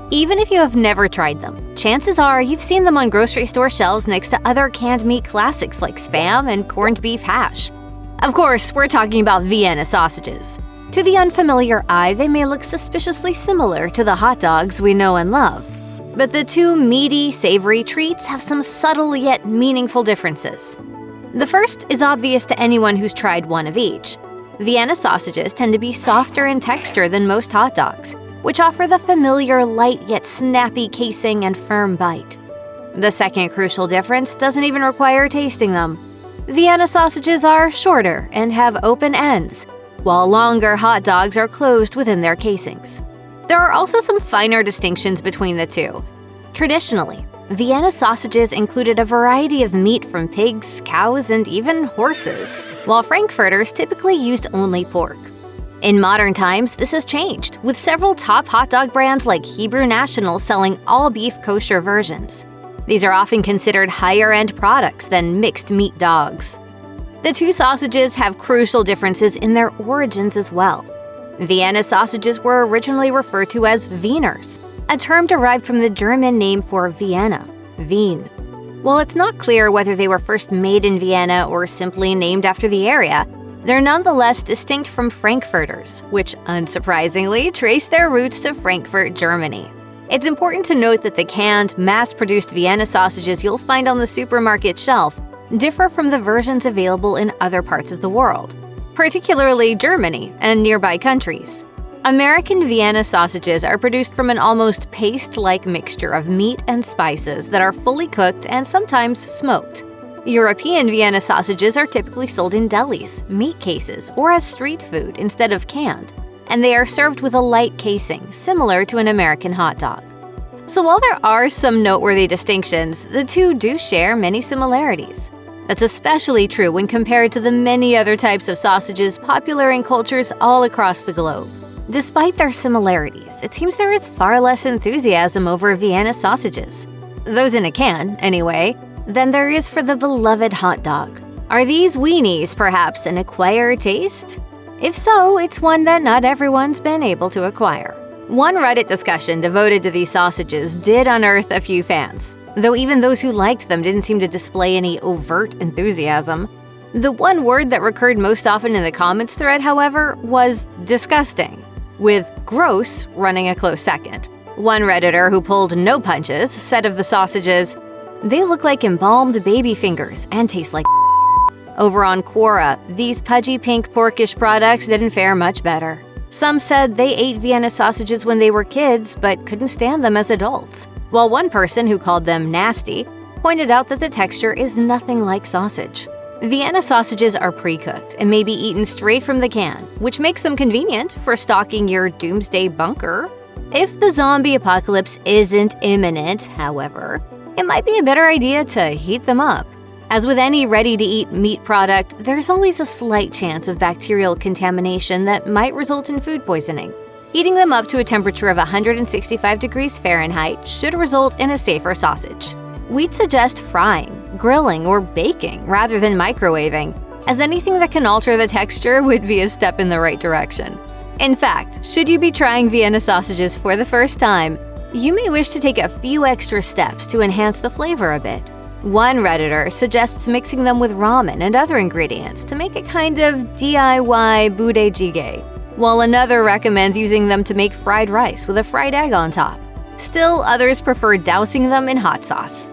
Even if you have never tried them, chances are you've seen them on grocery store shelves next to other canned meat classics like Spam and corned beef hash. Of course, we're talking about Vienna sausages. To the unfamiliar eye, they may look suspiciously similar to the hot dogs we know and love. But the two meaty, savory treats have some subtle yet meaningful differences. The first is obvious to anyone who's tried one of each. Vienna sausages tend to be softer in texture than most hot dogs, which offer the familiar light yet snappy casing and firm bite. The second crucial difference doesn't even require tasting them. Vienna sausages are shorter and have open ends, while longer hot dogs are closed within their casings. There are also some finer distinctions between the two. Traditionally, Vienna sausages included a variety of meat from pigs, cows, and even horses, while Frankfurters typically used only pork. In modern times, this has changed, with several top hot dog brands like Hebrew National selling all-beef kosher versions. These are often considered higher-end products than mixed meat dogs. The two sausages have crucial differences in their origins as well. Vienna sausages were originally referred to as Wieners, a term derived from the German name for Vienna, Wien. While it's not clear whether they were first made in Vienna or simply named after the area, they're nonetheless distinct from Frankfurters, which, unsurprisingly, trace their roots to Frankfurt, Germany. It's important to note that the canned, mass-produced Vienna sausages you'll find on the supermarket shelf differ from the versions available in other parts of the world, particularly Germany and nearby countries. American Vienna sausages are produced from an almost paste-like mixture of meat and spices that are fully cooked and sometimes smoked. European Vienna sausages are typically sold in delis, meat cases, or as street food instead of canned, and they are served with a light casing, similar to an American hot dog. So while there are some noteworthy distinctions, the two do share many similarities. That's especially true when compared to the many other types of sausages popular in cultures all across the globe. Despite their similarities, it seems there is far less enthusiasm over Vienna sausages, those in a can, anyway, than there is for the beloved hot dog. Are these weenies perhaps an acquired taste? If so, it's one that not everyone's been able to acquire. One Reddit discussion devoted to these sausages did unearth a few fans, though even those who liked them didn't seem to display any overt enthusiasm. The one word that recurred most often in the comments thread, however, was disgusting, with gross running a close second. One Redditor who pulled no punches said of the sausages, "They look like embalmed baby fingers and taste like." Over on Quora, these pudgy pink porkish products didn't fare much better. Some said they ate Vienna sausages when they were kids but couldn't stand them as adults, while one person who called them nasty pointed out that the texture is nothing like sausage. Vienna sausages are pre-cooked and may be eaten straight from the can, which makes them convenient for stocking your doomsday bunker. If the zombie apocalypse isn't imminent, however, it might be a better idea to heat them up. As with any ready-to-eat meat product, there's always a slight chance of bacterial contamination that might result in food poisoning. Heating them up to a temperature of 165 degrees Fahrenheit should result in a safer sausage. We'd suggest frying, grilling, or baking rather than microwaving, as anything that can alter the texture would be a step in the right direction. In fact, should you be trying Vienna sausages for the first time, you may wish to take a few extra steps to enhance the flavor a bit. One Redditor suggests mixing them with ramen and other ingredients to make a kind of DIY bude jjigae, while another recommends using them to make fried rice with a fried egg on top. Still, others prefer dousing them in hot sauce.